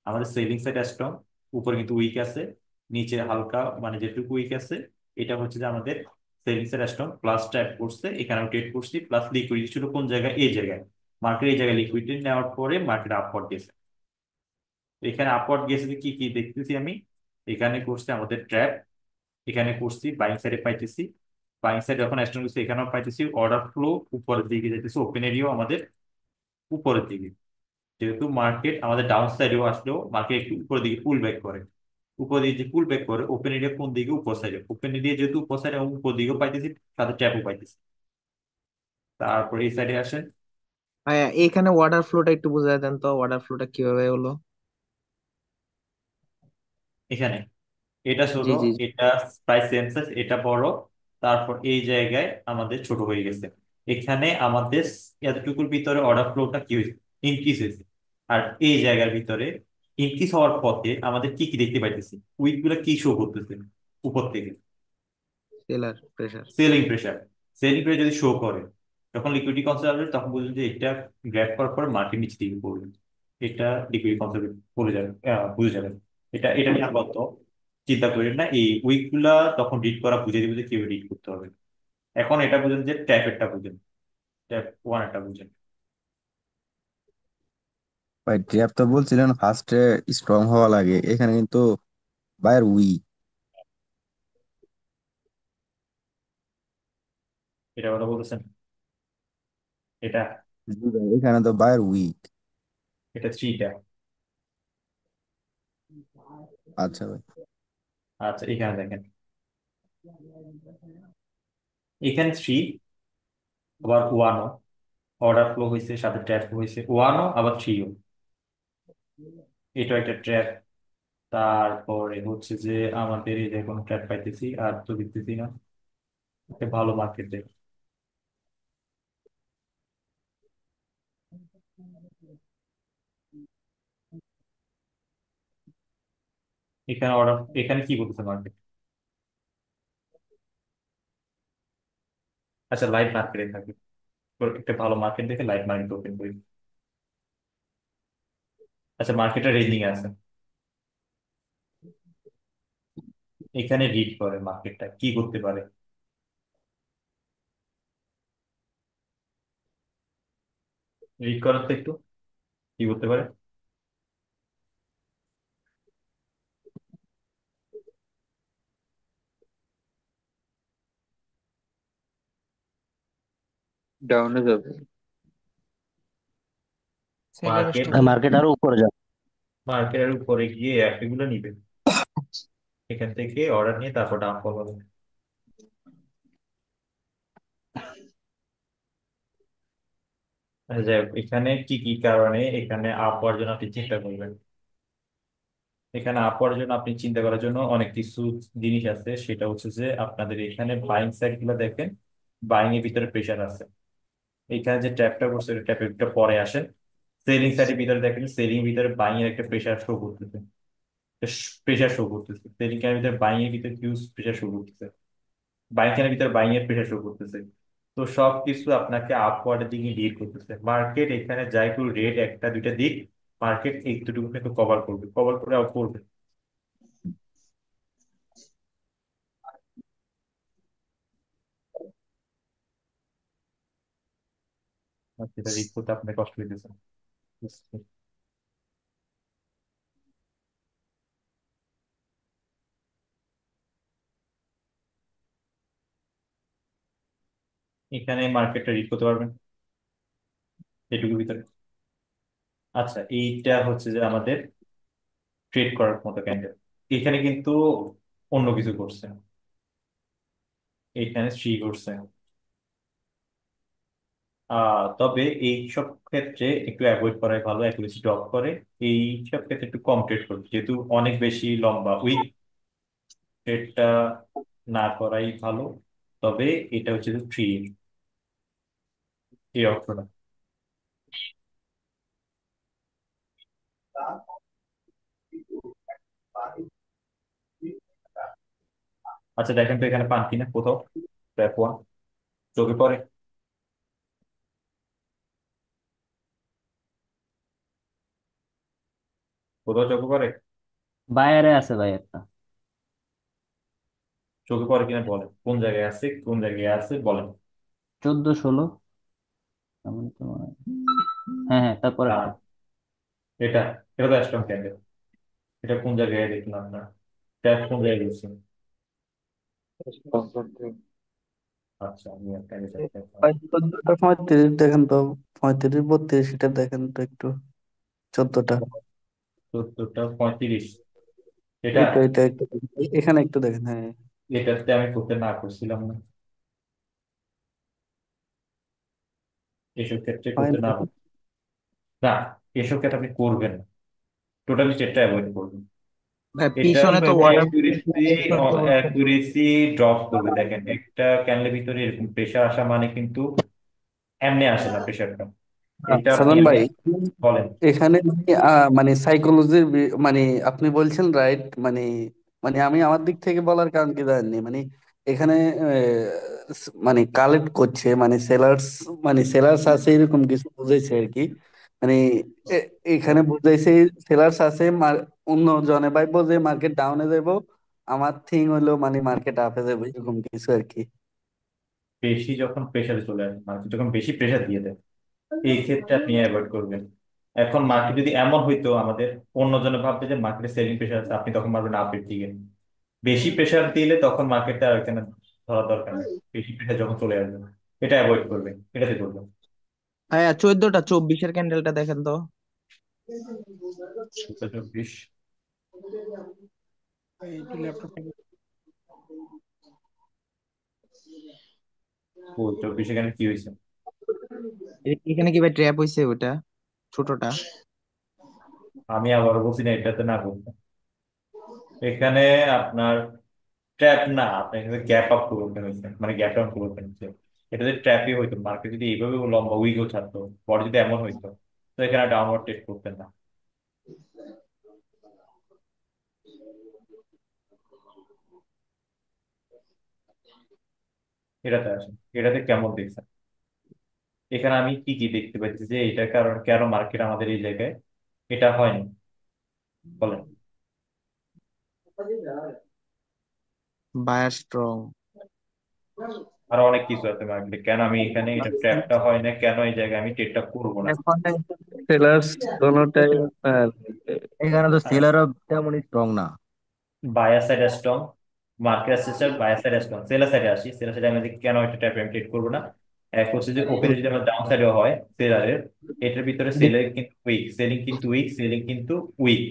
Speaker 2: আমাদের সেলিং সাইড স্ট্রং, উপরে কিন্তু উইক আছে, নিচে হালকা মানে যেটুকু উইক আছে, এটা হচ্ছে যে আমাদের selling side strong, plus tap করছে, এখানে আমি ট্রেড করছি, প্লাস লিকুইডিটি ছিল কোন জায়গায়, এই জায়গায়, মার্কেট এই জায়গায় লিকুইডিটি নেওয়ার পরে মার্কেট আপওয়ার্ড গেছে। এখানে আপওয়ার্ড গেছে যে কি কি দেখতেছি আমি, এখানে করছে আমাদের ট্র্যাপ, এখানে করছি বাইং সাইডে পাইতেছি, বাইং সাইড যখন স্ট্রং করছে এখানেও পাইতেছি, অর্ডার ফ্লো উপরের দিকে যেতেছে, ওপেন এরিয়াও আমাদের উপরের দিকে। যেহেতু মার্কেট আমাদের ডাউন সাইডেও আসলেও মার্কেট একটু উপরের দিকে পুল ব্যাক করে, উপর দিকে যে পুল ব্যাক করে ওপেন এরিয়া কোন দিকে, উপর সাইডে, ওপেন এরিয়া যেহেতু উপর সাইডে এবং উপর দিকেও পাইতেছি, সাথে ট্যাপও পাইতেছি। তারপর এই সাইডে আসেন,
Speaker 4: ভাইয়া এখানে ওয়াটার ফ্লোটা একটু বুঝাই দেন তো, ওয়াটার ফ্লোটা কিভাবে হলো?
Speaker 2: এখানে এটা ছোট,
Speaker 4: জি জি।
Speaker 2: এটা প্রায় সেম সাইজ, এটা বড়, তারপর এই জায়গায় আমাদের ছোট হয়ে গেছে। এখানে আমাদের এতটুকুর ভিতরে অর্ডার ফ্লোটা কি হয়েছে, ইনক্রিজ হয়েছে। আর এই জায়গার ভিতরে ইনক্রিজ হওয়ার পথে আমাদের কি কি দেখতে পাইতেছি, উইক গুলা কি শো করতেছে উপর থেকে,
Speaker 4: seller pressure.
Speaker 2: Selling pressure. Selling pressure যদি শো করে যখন লিকুইডিটি কনসেপ্ট আসবে তখন বুঝবেন যে এটা গ্র্যাব করার পর মার্কেট নিচে দিকে পড়বে, এটা লিকুইডিটি কনসেপ্ট বলে যাবে, বুঝে যাবেন। এটা নিয়ে আপাতত চিন্তা করেন না, এই উইক গুলা তখন রিড করা বুঝে দিবে যে কিভাবে রিড করতে হবে। এখন এটা বুঝেন যে ট্যাপেরটা বুঝেন, ট্যাপ ওয়ান একটা বুঝেন।
Speaker 8: ভাই ট্র্যাপ তো বলছিলেন ফার্স্টে স্ট্রং হওয়া লাগে, এখানে কিন্তু বায়ার উইক।
Speaker 2: এটা কথা বলতেছেন, এটা
Speaker 8: এখানে তো বায়ার উইক।
Speaker 2: এটা থ্রিটা।
Speaker 8: আচ্ছা ভাই।
Speaker 2: আচ্ছা এখানে দেখেন, এখানে থ্রি, আবার ওয়ানও অর্ডার ফ্লো হয়েছে, সাথে ট্র্যাপ হয়েছে, ওয়ানও আবার থ্রিও, এটা একটা ট্র্যাপ। তারপরে হচ্ছে যে আমাদের এই যে কোনো ট্র্যাপ পাইতেছি আর তো দিতেছি না, একটা ভালো মার্কেট দেখ। এখানে অর্ডার, এখানে কি বলতেছে মার্কেট? আচ্ছা লাইভ মার্কেটে থাকি, তো একটা ভালো মার্কেট দেখে লাইভ মার্কেট ওপেন করি। আচ্ছা মার্কেটটা রেঞ্জিং আছে, এখানে রিড করে মার্কেটটা কি করতে পারে, রিড করার তো একটু কি করতে পারে।
Speaker 9: ডাউনে যাবে।
Speaker 4: Seller
Speaker 2: market,
Speaker 4: stop.
Speaker 1: মার্কেট আরো উপরে যাবে।
Speaker 2: মার্কেটের উপরে গিয়ে এগুলো নিবে, এখান থেকে অর্ডার নিয়ে তারপর ডাউনফল হবে। আচ্ছা, যাই হোক, এখানে কি কি কারণে এখানে আপ হওয়ার জন্য আপনি চিন্তা করবেন। এখানে আপ হওয়ার জন্য আপনি চিন্তা করার জন্য অনেক কিছু জিনিস আছে, সেটা হচ্ছে যে আপনাদের এখানে বাইং সাইড গুলো দেখেন, বাইং এর ভিতরে প্রেশার আছে। এখানে যে ট্যাপটা করছে ট্যাপের একটু পরে আসেন, সেলিং সাইডের ভিতরে দেখেন, সেলিং এর ভিতরে বাইং এর একটা প্রেশার শো করতেছে, প্রেশার শো করতেছে সেলিং এর ভিতরে, বাইং এর ভিতরে হিউজ প্রেশার শো করতেছে, বাইং এর ভিতরে বাইং এর প্রেশার শো করতেছে। তো সবকিছু আপনাকে আপওয়ার্ডের দিকে লিড করতেছে। মার্কেট এখানে যাই একটু রেড একটা দুইটা দিক, মার্কেট একটুটুকু একটু কভার করবে, কভার করে আপ করবে। আর সেটা রিড করতে আপনার কষ্ট হইতেছে। এখানে মার্কেটটা রিড করতে পারবেন এটুকুর ভিতরে। আচ্ছা এইটা হচ্ছে যে আমাদের ট্রেড করার মতো ক্যান্ডেল। এখানে কিন্তু অন্য কিছু করছে, এখানে থ্রি করছে। তবে এই সব ক্ষেত্রে একটু অ্যাভয়েড করাই ভালো, অ্যাকুরেসি ড্রপ করে। এই সব ক্ষেত্রে একটু কম ট্রেড করবে, যেহেতু অনেক বেশি লম্বা উইক, ট্রেডটা না করাই ভালো। তবে এটা হচ্ছে যে থ্রি, এই অর্থটা। আচ্ছা দেখেন তো এখানে পান কিনা কোথাও ট্র্যাপ ওয়ান চোখে পড়ে, কোথাও চোখে পড়ে,
Speaker 6: বায়ারে আছে ভাই একটা।
Speaker 2: চোখে পড়ে কিনা বলেন, কোন জায়গায় আছে, কোন জায়গায় আছে বলেন।
Speaker 6: 14-16 এমন তো মনে হয়। হ্যাঁ হ্যাঁ, তারপর
Speaker 2: না,
Speaker 6: একটা।
Speaker 2: এটা, এটা তো স্ট্রং ক্যান্ডেল। এটা কোন জায়গায় দেখলাম না, ট্যাপ কোন জায়গায় গেছে। আচ্ছা আমি একটা দেখাই।
Speaker 10: ভাই 14টা 35 দেখেন তো, 35 32 এটা দেখেন তো একটু, 14টা।
Speaker 2: 14টা 35, এটা,
Speaker 10: এটা একটু এখানে একটু দেখেন, হ্যাঁ।
Speaker 2: এটাতে আমি করতে না করছিলাম না, এসব ক্ষেত্রে
Speaker 10: হয়
Speaker 2: করতে
Speaker 10: না।
Speaker 2: না না, এসব ক্ষেত্রে আপনি করবেন না, টোটালি ট্রেডটা অ্যাভয়েড করবেন।
Speaker 4: ভাই
Speaker 2: এটা
Speaker 4: পিছনে তো ওয়াটার
Speaker 2: অ্যাকুরেসি, অ্যাকুরেসি ড্রপ করবে। দেখেন একটা ক্যান্ডেলের ভিতরে এরকম প্রেশার আসা মানে কিন্তু এমনি আসে না প্রেশারটা। এটা আপনি
Speaker 10: সালমান ভাই,
Speaker 2: বলেন।
Speaker 10: এখানে মানে সাইকোলজির মানে আপনি বলছেন রাইট, মানে মানে আমি আমার দিক থেকে বলার কারণ কি জানেননি, মানে এখানে মানে কালেক্ট করছে, মানে সেলার্স, মানে সেলার্স আছে এরকম কিছু বুঝাইছে আর কি। মানে এখানে বুঝাইছে সেলার্স আছে, অন্য জনে ভাইবো যে মার্কেট ডাউনে যাবো, আমার থিং হলো মানে মার্কেট আপে যাবো, এরকম কিছু আর কি।
Speaker 2: বেশি যখন প্রেশারে চলে আসে, মার্কেট যখন বেশি প্রেশার দিয়ে দেয়, এই ক্ষেত্রে আপনি অ্যাভয়েড করবেন। এখন মার্কেট যদি এমন হইতো আমাদের, অন্যজনে ভাববে যে মার্কেটে সেলিং প্রেশার আছে, আপনি তখন মারবেন আপের দিকে। বেশি প্রেশার দিলে তখন মার্কেটটা আর এখানে ধরা দরকার নেই। বেশি প্রেশার যখন চলে আসবে, এটা অ্যাভয়েড করবেন, এটাতে করবেন।
Speaker 4: হ্যাঁ, 14টা 24-এর ক্যান্ডেলটা দেখেন তো।
Speaker 2: 24।
Speaker 5: একটু ল্যাপটপ।
Speaker 2: ও 24 এখানে কি হয়েছে?
Speaker 4: এখানে কি ভাই ট্র্যাপ হইছে ওটা ছোটটা?
Speaker 2: আমি আবার বলছি না এটাতে না করতে। এখানে আপনার ট্র্যাপ না, আপনার এখানে গ্যাপ আপ করতে হয়েছে, মানে গ্যাপ ডাউন করতে হয়েছে। এটাতে ট্র্যাপই হইতো, মার্কেট যদি এইভাবে লম্বা উইকও ছাড়তো, বড় যদি এমন হইতো, তো এখানে ডাউনওয়ার্ড টেস্ট করতেন না। এটাতে আসেন, এটাতে কেমন দেখছেন? এখানে আমি কি কি দেখতে পাচ্ছি যে এটা কারণ কেন মার্কেট আমাদের এই জায়গায় এটা হয়নি, বলেন।
Speaker 4: Buyer strong.
Speaker 2: আরো অনেক কিছু আছে মার্কেটে, কেন আমি এখানে এটা ট্র্যাপটা হয় না, কেন এই জায়গায় আমি ট্রেডটা করবো না।
Speaker 8: এখন
Speaker 10: সেলার্স দোনোটাই আপনার
Speaker 8: এখানে তো সেলারও তেমন স্ট্রং না।
Speaker 2: Buyer side strong, market assessor buyer side strong. Seller সাইডে আসি, সেলার সাইডে আমি দেখি কেন এটা ট্র্যাপ আমি ট্রেড করবো না। এক হচ্ছে যে ওপেনে যদি আমার ডাউন সাইডে হয় সেলারের, এটার ভিতরে সেলার কিন্তু উইক, সেলিং কিন্তু উইক, সেলিং কিন্তু উইক।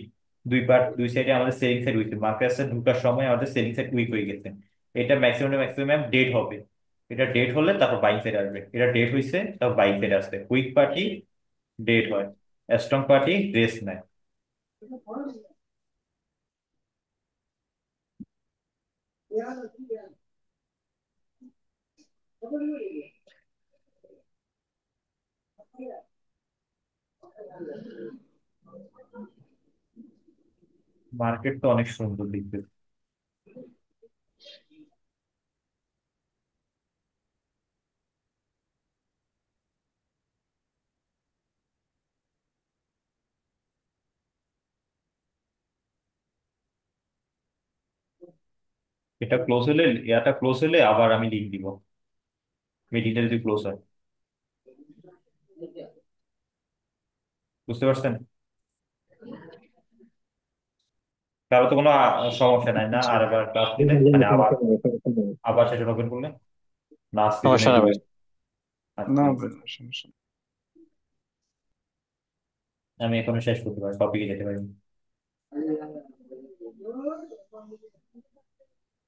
Speaker 2: দুই পার্ট, দুই সাইডে আমাদের selling side weak, market assessor ঢুকার সময় আমাদের সেলিং সাইড উইক হয়ে গেছে। এটা ম্যাক্সিমাম ম্যাক্সিমাম ডেট হবে। এটা ডেট হলে তারপর বাইং সাইড আসবে, এটা ডেট হইছে তারপর বাইং সাইড আসবে। উইক পার্টি ডেট হয়, স্ট্রং পার্টি রেস্ট নেয়। মার্কেট তো অনেক সুন্দর দেখতে। এটা ক্লোজ হলে, এটা ক্লোজ হলে আবার আমি লিঙ্ক দিব, মিটিংটা যদি ক্লোজ হয়। বুঝতে পারছেন? তাহলে তো কোনো সমস্যা নাই না, আর এবার ক্লাস নিলে মানে আবার আবার সেশন ওপেন করলে না, আজকের জন্য
Speaker 5: সমস্যা না ভাই।
Speaker 2: এটুকু। আচ্ছা
Speaker 5: না
Speaker 2: ঠিক আছে,
Speaker 5: ভাই, সমস্যা না।
Speaker 2: আমি এখনো শেষ করতে পারি, টপিকে যেতে পারি।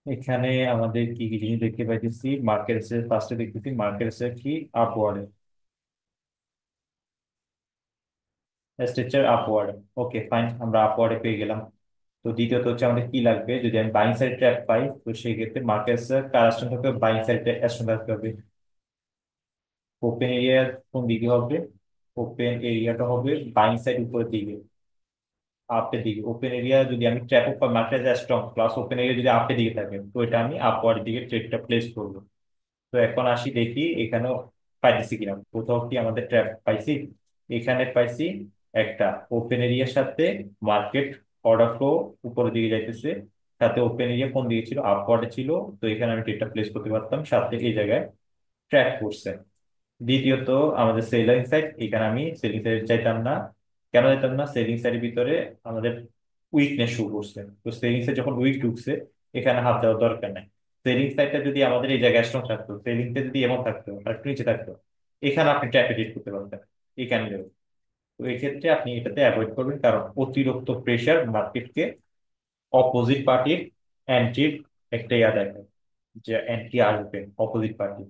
Speaker 2: এখানে আমাদের কি কি জিনিস দেখতে পাইতেছি, মার্কেট ফার্স্টে দেখতেছি মার্কেট কি upward, structure upward. Okay fine, আমরা আপওয়ার্ডে পেয়ে গেলাম। তো দ্বিতীয়ত হচ্ছে আমাদের কি লাগবে, যদি আমি বাইং সাইড ট্র্যাপ পাই, তো সেই ক্ষেত্রে মার্কেট কার স্ট্রং থাকবে, বাইং সাইড স্ট্রং থাকতে হবে। ওপেন এরিয়া কোন দিকে হবে? ওপেন এরিয়াটা হবে বাইং সাইড উপরের দিকে, আপের দিকে। ওপেন এরিয়া যদি আমি trap up market strong plus open area যদি আপের দিকে থাকে, তো এটা আমি আপওয়ার্ড দিকে ট্রেডটা প্লেস করবো। তো এখন আসি দেখি এখানেও পাইতেছি কিনা, কোথাও কি আমাদের ট্র্যাপ পাইছি। এখানে পাইছি একটা ওপেন এরিয়ার সাথে মার্কেট অর্ডার ফ্লো উপরের দিকে যাইতেছে, সাথে ওপেন এরিয়া কোন দিকে ছিল, আপওয়ার্ডে ছিল। তো এখানে আমি ট্রেডটা প্লেস করতে পারতাম, সাথে এই জায়গায় ট্র্যাক করছে। দ্বিতীয়ত আমাদের সেলিং সাইড, এখানে আমি সেলিং সাইড চাইতাম না। কেন চাইতাম না? সেলিং সাইডের ভিতরে আমাদের উইকনেস শো করছে, তো সেলিং সাইড যখন উইক ঢুকছে, এখানে হাত দেওয়ার দরকার নাই। সেলিং সাইডটা যদি আমাদের এই জায়গায় স্ট্রং থাকতো, সেলিংটা যদি এমন থাকতো আর একটু নিচে থাকতো, এখানে আপনি ট্র্যাপ এডিট করতে পারতেন এই ক্যান্ডেল। তো এই ক্ষেত্রে আপনি এটাতে অ্যাভয়েড করবেন, কারণ অতিরিক্ত প্রেশার মার্কেটকে অপোজিট পার্টির অ্যান্টির একটা ইয়া দেখায়, যে অ্যান্টি আসবে অপোজিট পার্টি,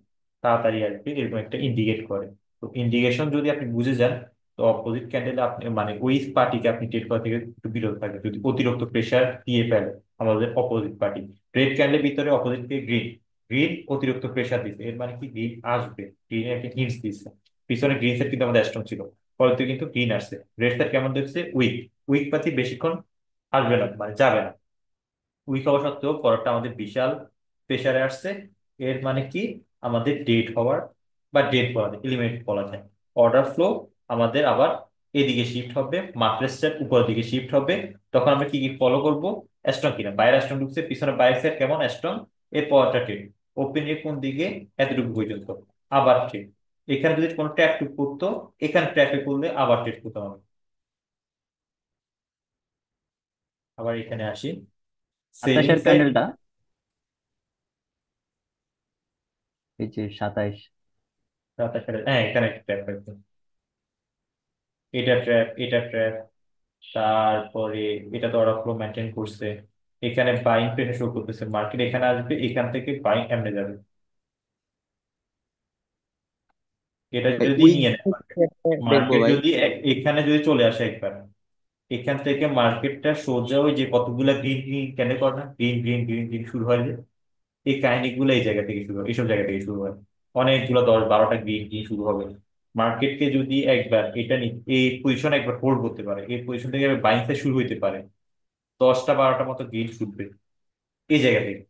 Speaker 2: তাড়াতাড়ি আসবে, এরকম একটা ইন্ডিকেট করে। তো ইন্ডিকেশন যদি আপনি বুঝে যান, তো অপোজিট ক্যান্ডেলে আপনি মানে ওই পার্টিকে আপনি ট্রেড করা থেকে একটু বিরত থাকে, যদি অতিরিক্ত প্রেশার দিয়ে ফেলে আমাদের অপোজিট পার্টি। রেড ক্যান্ডেলের ভিতরে অপোজিটকে গ্রিন, গ্রিন অতিরিক্ত প্রেসার দিচ্ছে, এর মানে কি গ্রিন আসবে, গ্রিনের একটা হিন্টস দিচ্ছে। পিছনে গ্রিন সেট কিন্তু আমাদের স্ট্রং ছিল, ফলে কিন্তু গ্রিন আসছে। রেড সেট কেমন দেখছে, উইক। উইক পাতি বেশিক্ষণ আসবে না, মানে যাবে না। উইক হওয়া সত্ত্বেও পরেরটা আমাদের বিশাল প্রেসারে আসছে। এর মানে কি আমাদের ডেট হওয়ার, বা ডেট বলা যায়, এলিমিনেট বলা যায়। অর্ডার ফ্লো আমাদের আবার এদিকে শিফট হবে, মার্কেট স্টেপ উপরের দিকে শিফট হবে। তখন আমরা কি কি ফলো করব, স্ট্রং কিনা, বাইরে স্ট্রং ঢুকছে, পিছনে বাইরে সেট কেমন স্ট্রং, এর পরটা ট্রেড, ওপেন এর কোন দিকে, এতটুকু পর্যন্ত, আবার ট্রেড। এখানে যদি কোনো ট্র্যাক টুক করতো, এখানে ট্র্যাকে করলে আবার ট্রেড করতে হবে। আবার এখানে আসি, সেলিং
Speaker 6: 27-এর
Speaker 2: সাইড।
Speaker 6: ক্যান্ডেলটা, এই যে 27।
Speaker 2: হ্যাঁ, এখানে একটা ট্র্যাপ আছে, এটা ট্র্যাপ, এটা ট্র্যাপ। তারপরে এটা তো অর্ডার ফ্লো মেনটেন করছে। এখানে বাইং প্রেশার শো করতেছে, মার্কেট এখানে আসবে, এখান থেকে বাইং এমনে যাবে, এটা যদি
Speaker 4: উইক
Speaker 2: নিয়ে নেয় মার্কেট।
Speaker 4: দেখবো
Speaker 2: মার্কেট
Speaker 4: ভাই।
Speaker 2: যদি এখানে যদি চলে আসে একবার, এখান থেকে মার্কেটটা সোজা ওই যে কতগুলা গ্রিন গ্রিন কেন করে না, গ্রিন গ্রিন গ্রিন গ্রিন শুরু হয় যে, এই কাহিনীগুলো এই জায়গা থেকে শুরু হয়, এইসব জায়গা থেকে শুরু হয়। অনেকগুলো 10-12টা গ্রিন গ্রিন শুরু হবে। মার্কেটকে যদি একবার এটা এই পজিশন একবার হোল্ড করতে পারে, এই পজিশন থেকে বাইং শুরু হইতে পারে, 10টা 12টা মতো গেইন শুটবে এই জায়গা থেকে।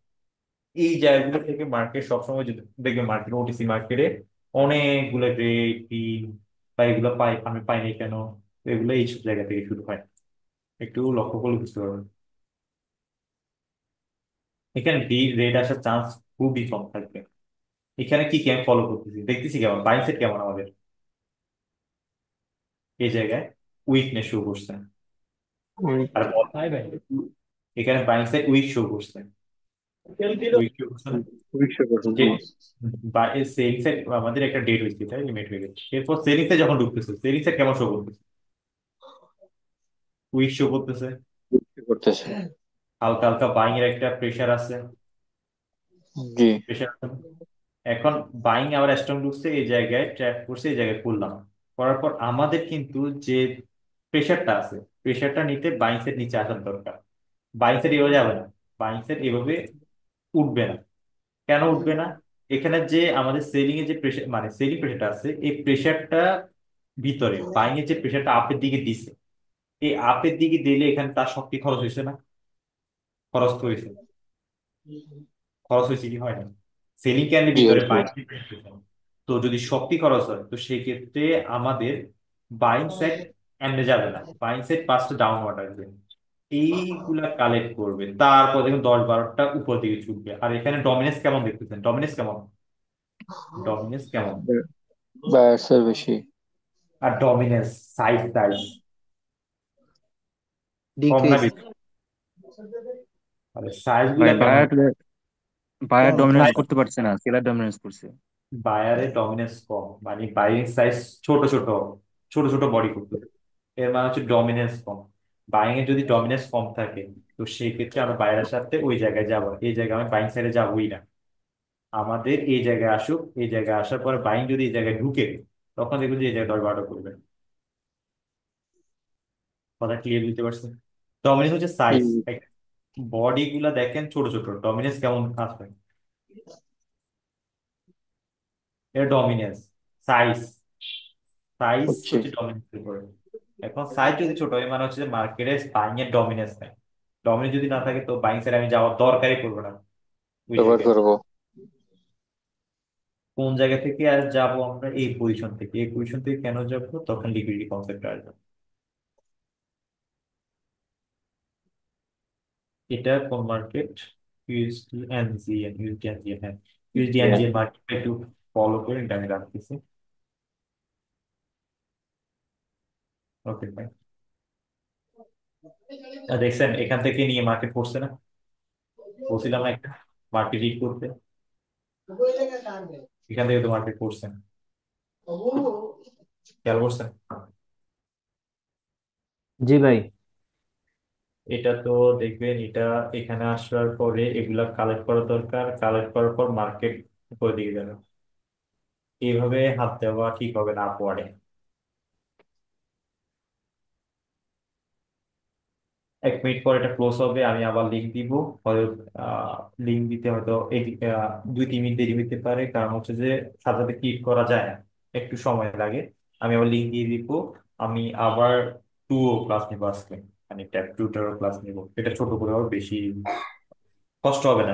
Speaker 2: এই জায়গাগুলো থেকে মার্কেট সবসময় যদি দেখবে, মার্কেট ওটিসি মার্কেটে অনেকগুলো গ্রেড টিম বা এগুলো পাই, আমি পাইনি কেন, এগুলো এইসব জায়গা থেকে শুরু হয়। একটু লক্ষ্য করলে বুঝতে পারবেন, এখানে ডি রেড আসার চান্স খুবই কম থাকবে। এখানে কি আমি ফলো করতেছি, দেখতেছি কেমন বাইসেট কেমন আমাদের এই জায়গায় উইকনেস শো করছে। আর এখানে বাইসেট উইক শো করছে, উইক শো করছে না? সেলিং সাইড আমাদের একটা ডেট হয়েছে, তাই লিমিট হয়ে গেছে। এরপর সেলিং সাইড যখন ঢুকতেছে, সেলিং সাইড কেমন শো করতেছে, উইক শো করতেছে,
Speaker 9: করতেছে।
Speaker 2: হালকা হালকা বাইং এর একটা প্রেসার আছে,
Speaker 9: জি।
Speaker 2: প্রেসার। এখন বাইং আবার স্ট্রং ঢুকছে, এই জায়গায় ট্র্যাপ করছে, এই জায়গায় করলাম, করার পর আমাদের কিন্তু যে প্রেসারটা আছে, প্রেসারটা নিতে বাইং সেট নিচে আসার দরকার। বাইং সেট এভাবে যাবে না, বাইং সেট এভাবে উঠবে না। কেন উঠবে না, এখানে যে আমাদের সেলিং এর যে প্রেসার, মানে সেলিং প্রেসারটা আছে, এই প্রেসারটা ভিতরে বাইং এর যে প্রেসারটা আপের দিকে দিছে, এই আপের দিকে দিলে এখানে তার শক্তি খরচ হয়েছে না, খরচ তো হয়েছে, খরচ হয়েছে কি হয় না, সেলিং ক্যানের
Speaker 9: জি
Speaker 2: ভিতরে
Speaker 9: হয়েছে।
Speaker 2: বাইং। তো যদি শক্তি খরচ হয়, তো সেই ক্ষেত্রে আমাদের বাইং সেট এমনি যাবে না, বাইং সেট পাঁচটা ডাউনওয়ার্ড আসবে, এইগুলা কালেক্ট করবে, তারপর দেখুন 10-12টা উপর দিকে ছুটবে। আর এখানে ডমিনেন্স কেমন দেখতেছেন, ডমিনেন্স কেমন, ডমিনেন্স কেমন,
Speaker 9: বায়ার্সের বেশি।
Speaker 2: আর ডমিনেন্স সাইজ সাইজ কম না
Speaker 4: ডিক্রিজ।
Speaker 2: বেশি, মানে সাইজ
Speaker 8: ভাই
Speaker 2: গুলা কেমন,
Speaker 8: বায়ার বায়ার ডমিনেন্স করতে পারছে না, সেলার ডমিনেন্স করছে।
Speaker 2: বায়ারের ডমিনেন্স কম, মানে বাইরের সাইজ ছোট ছোট, ছোট ছোট বডি করতে, এর মানে হচ্ছে ডমিনেন্স কম। বাইং এর যদি ডমিনেন্স কম থাকে, তো সেই ক্ষেত্রে আমরা বাইরের সাথে ওই জায়গায় যাবো, এই জায়গায় আমি বাইং সাইডে যাবোই না। আমাদের এই জায়গায় আসুক, এই জায়গায় আসার পরে বাইং যদি এই জায়গায় ঢুকে, তখন দেখবেন যে এই জায়গায় 10-12টা করবে। কথা ক্লিয়ার বুঝতে পারছেন? ডমিনেন্স হচ্ছে সাইজ,
Speaker 9: হুম।
Speaker 2: বডি গুলা দেখেন ছোট ছোট, ডমিনেন্স কেমন আসবে, এটা ডমিনেন্স, সাইজ, সাইজ
Speaker 9: হচ্ছে।
Speaker 2: হচ্ছে ডমিনেন্স করে। এখন সাইজ যদি ছোট হয়, মানে হচ্ছে যে মার্কেটে বাইং এর ডমিনেন্স নেই, ডমিনেন্স যদি না থাকে, তো বাইং সাইড আমি যাওয়ার দরকারই পড়বে না ওই
Speaker 9: ব্যবহার
Speaker 2: জায়গায়।
Speaker 9: করবো।
Speaker 2: কোন জায়গা থেকে আর যাবো আমরা, এই পজিশন থেকে, এই পজিশন থেকে কেন যাবো, তখন লিকুইডিটি কনসেপ্ট আসবে। এটা কোন market, USD NGN, USD NGN, হ্যাঁ ইউএসডি এনজিএন মার্কেট একটু ফলো করে এটা আমি রাখতেছি। ওকে ফাইন, দেখছেন এখান থেকে নিয়ে মার্কেট পড়ছে না, বলছিলাম না একটা মার্কেট হিট করতে, এখান থেকে তো মার্কেট পড়ছে, খেয়াল করছেন?
Speaker 6: জি ভাই।
Speaker 2: এটা তো দেখবেন, এটা এখানে আসার পরে এগুলা কালেক্ট করা দরকার, কালেক্ট করার পর মার্কেট করে দিকে যাবে, এইভাবে হাত দেওয়া ঠিক হবে না আপওয়ার্ডে। 1 মিনিট পর এটা ক্লোজ হবে, আমি আবার লিঙ্ক দিব। হয়তো লিঙ্ক দিতে হয়তো 2-3 মিনিট দেরি হতে পারে, কারণ হচ্ছে যে সাথে সাথে ক্লিক করা যায় না, একটু সময় লাগে। আমি আবার লিঙ্ক দিয়ে দিব। আমি আবার 2ও ক্লাস নিবো আজকে, মানে ট্যাব 2টারও ক্লাস নিবো। এটা ছোট করে হবে, বেশি কষ্ট হবে না।